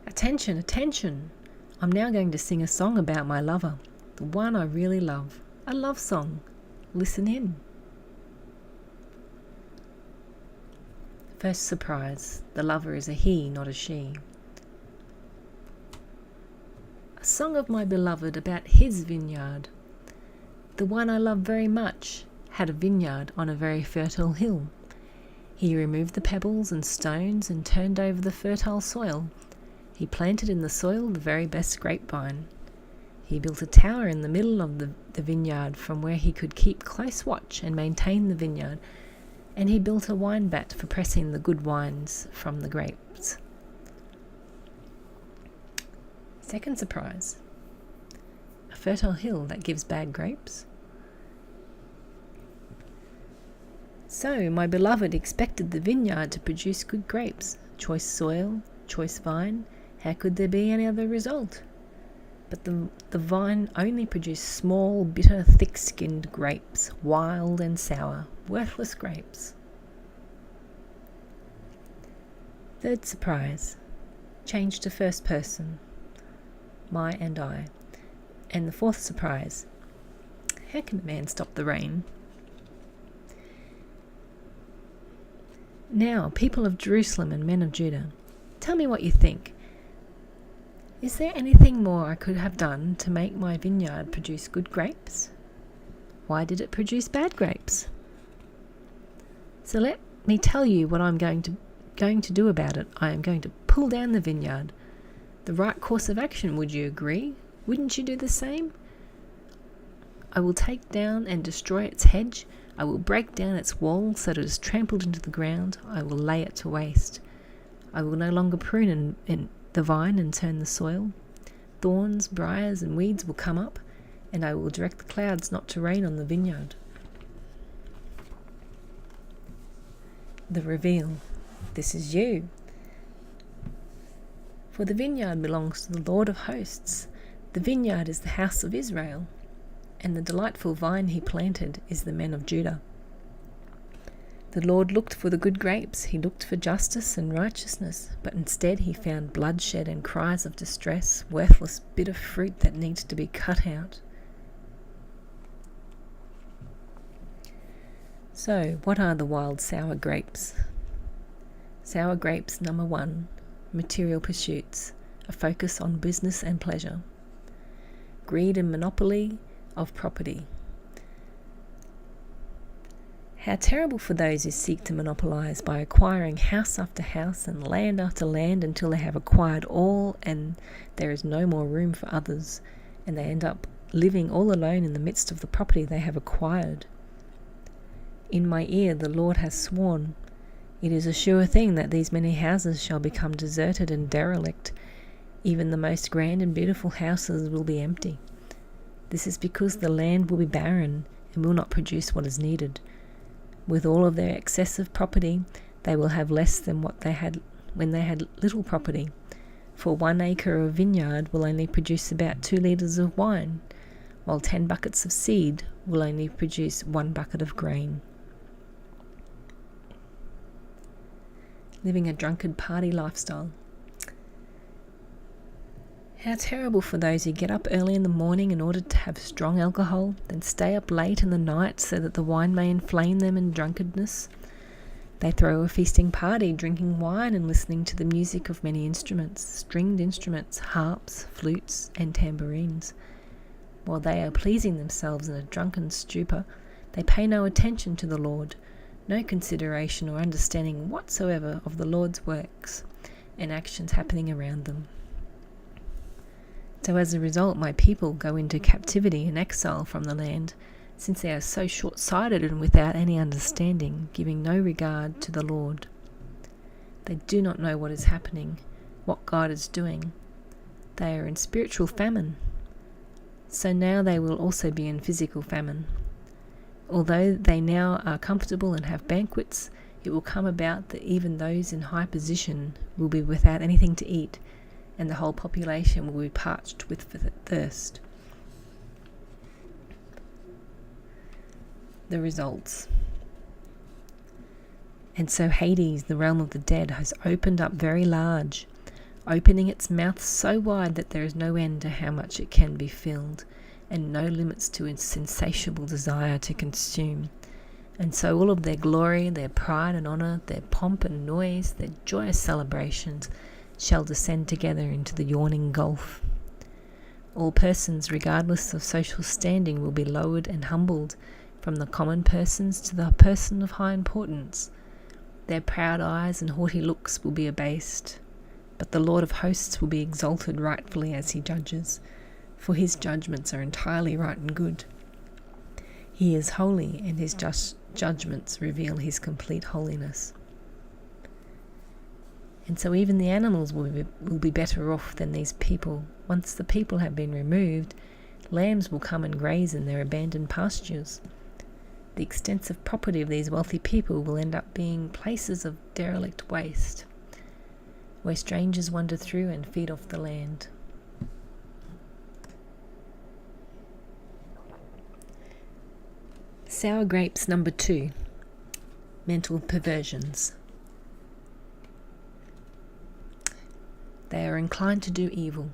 Attention, attention! I'm now going to sing a song about my lover, the one I really love. A love song. Listen in. First surprise, the lover is a he, not a she. A song of my beloved about his vineyard. The one I love very much had a vineyard on a very fertile hill. He removed the pebbles and stones and turned over the fertile soil. He planted in the soil the very best grapevine. He built a tower in the middle of the vineyard from where he could keep close watch and maintain the vineyard, and he built a wine vat for pressing the good wines from the grapes. Second surprise, a fertile hill that gives bad grapes. So my beloved expected the vineyard to produce good grapes, choice soil, choice vine. How could there be any other result? But the vine only produced small, bitter, thick-skinned grapes, wild and sour, worthless grapes. Third surprise, change to first person, my and I. And the fourth surprise, how can a man stop the rain? Now, people of Jerusalem and men of Judah, tell me what you think. Is there anything more I could have done to make my vineyard produce good grapes? Why did it produce bad grapes? So let me tell you what I'm going to do about it. I am going to pull down the vineyard. The right course of action, would you agree? Wouldn't you do the same? I will take down and destroy its hedge. I will break down its wall so that it is trampled into the ground. I will lay it to waste. I will no longer prune the vine and turn the soil. Thorns, briars, and weeds will come up, and I will direct the clouds not to rain on the vineyard. The reveal. This is you. For the vineyard belongs to the Lord of hosts. The vineyard is the house of Israel, and the delightful vine he planted is the men of Judah. The Lord looked for the good grapes, he looked for justice and righteousness, but instead he found bloodshed and cries of distress, worthless, bitter fruit that needs to be cut out. So, what are the wild sour grapes? Sour grapes, number 1, material pursuits, a focus on business and pleasure. Greed and monopoly of property. How terrible for those who seek to monopolize by acquiring house after house and land after land until they have acquired all and there is no more room for others, and they end up living all alone in the midst of the property they have acquired. In my ear the Lord has sworn, it is a sure thing that these many houses shall become deserted and derelict. Even the most grand and beautiful houses will be empty. This is because the land will be barren and will not produce what is needed. With all of their excessive property, they will have less than what they had when they had little property. For 1 acre of vineyard will only produce about 2 litres of wine, while 10 buckets of seed will only produce 1 bucket of grain. Living a drunkard party lifestyle. How terrible for those who get up early in the morning in order to have strong alcohol, then stay up late in the night so that the wine may inflame them in drunkenness. They throw a feasting party, drinking wine and listening to the music of many instruments, stringed instruments, harps, flutes, and tambourines. While they are pleasing themselves in a drunken stupor, they pay no attention to the Lord, no consideration or understanding whatsoever of the Lord's works and actions happening around them. So as a result, my people go into captivity and exile from the land, since they are so short-sighted and without any understanding, giving no regard to the Lord. They do not know what is happening, what God is doing. They are in spiritual famine. So now they will also be in physical famine. Although they now are comfortable and have banquets, it will come about that even those in high position will be without anything to eat, and the whole population will be parched with thirst. The results. And so Hades, the realm of the dead, has opened up very large, opening its mouth so wide that there is no end to how much it can be filled, and no limits to its insatiable desire to consume. And so all of their glory, their pride and honour, their pomp and noise, their joyous celebrations shall descend together into the yawning gulf. All persons, regardless of social standing, will be lowered and humbled, from the common persons to the person of high importance. Their proud eyes and haughty looks will be abased, but the Lord of hosts will be exalted rightfully as he judges, for his judgments are entirely right and good. He is holy, and his just judgments reveal his complete holiness. And so even the animals will be better off than these people. Once the people have been removed, lambs will come and graze in their abandoned pastures. The extensive property of these wealthy people will end up being places of derelict waste, where strangers wander through and feed off the land. Sour grapes number 2. Mental perversions. They are inclined to do evil.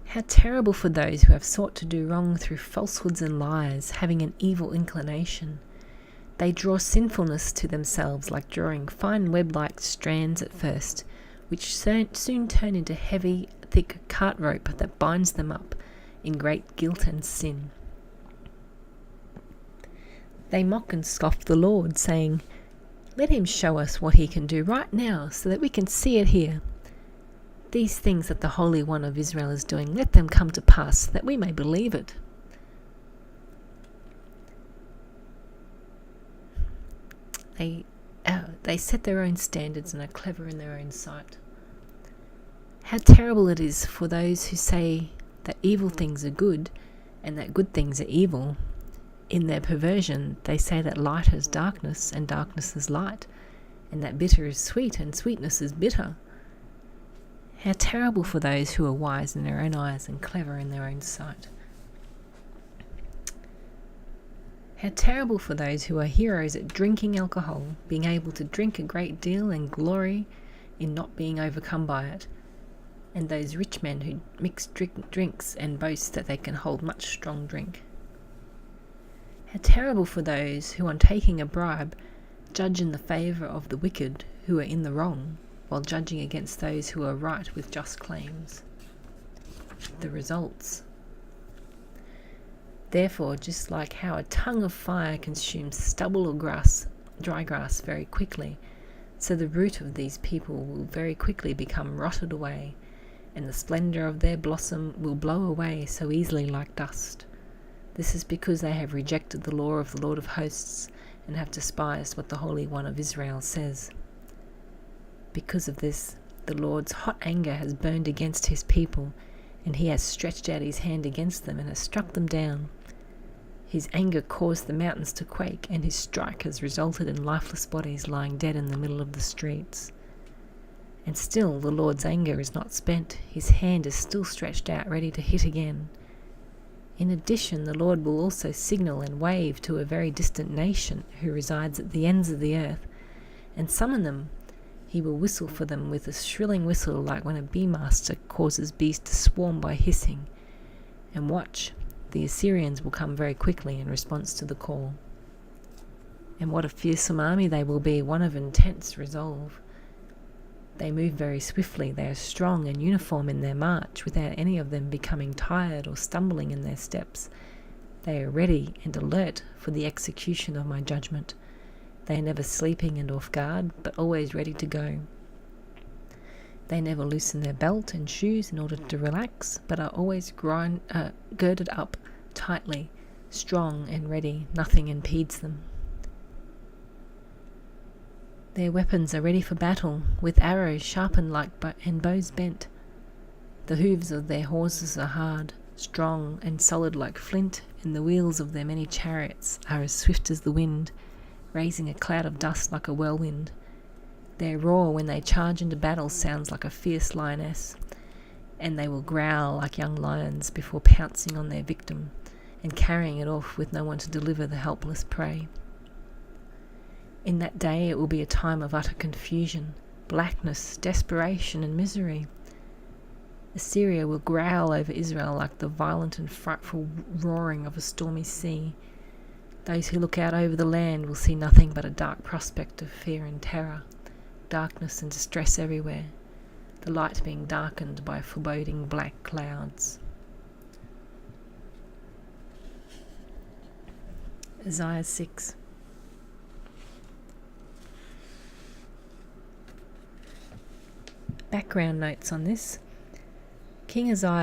How terrible for those who have sought to do wrong through falsehoods and lies, having an evil inclination. They draw sinfulness to themselves like drawing fine web-like strands at first, which soon turn into heavy, thick cart rope that binds them up in great guilt and sin. They mock and scoff the Lord, saying, "Let him show us what he can do right now, so that we can see it here. These things that the Holy One of Israel is doing, let them come to pass, that we may believe it." They set their own standards and are clever in their own sight. How terrible it is for those who say that evil things are good and that good things are evil. In their perversion, they say that light is darkness and darkness is light, and that bitter is sweet and sweetness is bitter. How terrible for those who are wise in their own eyes and clever in their own sight. How terrible for those who are heroes at drinking alcohol, being able to drink a great deal and glory in not being overcome by it, and those rich men who mix drinks and boast that they can hold much strong drink. How terrible for those who, on taking a bribe, judge in the favour of the wicked who are in the wrong, while judging against those who are right with just claims. The results. Therefore, just like how a tongue of fire consumes stubble or dry grass very quickly, so the root of these people will very quickly become rotted away, and the splendour of their blossom will blow away so easily like dust. This is because they have rejected the law of the Lord of hosts and have despised what the Holy One of Israel says. Because of this, the Lord's hot anger has burned against his people, and he has stretched out his hand against them and has struck them down. His anger caused the mountains to quake, and his strike has resulted in lifeless bodies lying dead in the middle of the streets. And still the Lord's anger is not spent. His hand is still stretched out, ready to hit again. In addition, the Lord will also signal and wave to a very distant nation who resides at the ends of the earth, and summon them. He will whistle for them with a shrilling whistle, like when a bee-master causes bees to swarm by hissing. And watch, the Assyrians will come very quickly in response to the call. And what a fearsome army they will be, one of intense resolve. They move very swiftly, they are strong and uniform in their march, without any of them becoming tired or stumbling in their steps. They are ready and alert for the execution of my judgment. They are never sleeping and off guard, but always ready to go. They never loosen their belt and shoes in order to relax, but are always girded up tightly, strong and ready. Nothing impedes them. Their weapons are ready for battle, with arrows sharpened and bows bent. The hooves of their horses are hard, strong and solid like flint, and the wheels of their many chariots are as swift as the wind, raising a cloud of dust like a whirlwind. Their roar when they charge into battle sounds like a fierce lioness, and they will growl like young lions before pouncing on their victim and carrying it off with no one to deliver the helpless prey. In that day it will be a time of utter confusion, blackness, desperation, and misery. Assyria will growl over Israel like the violent and frightful roaring of a stormy sea. Those who look out over the land will see nothing but a dark prospect of fear and terror, darkness and distress everywhere, the light being darkened by foreboding black clouds. Isaiah 6. Background notes on this. King Isaiah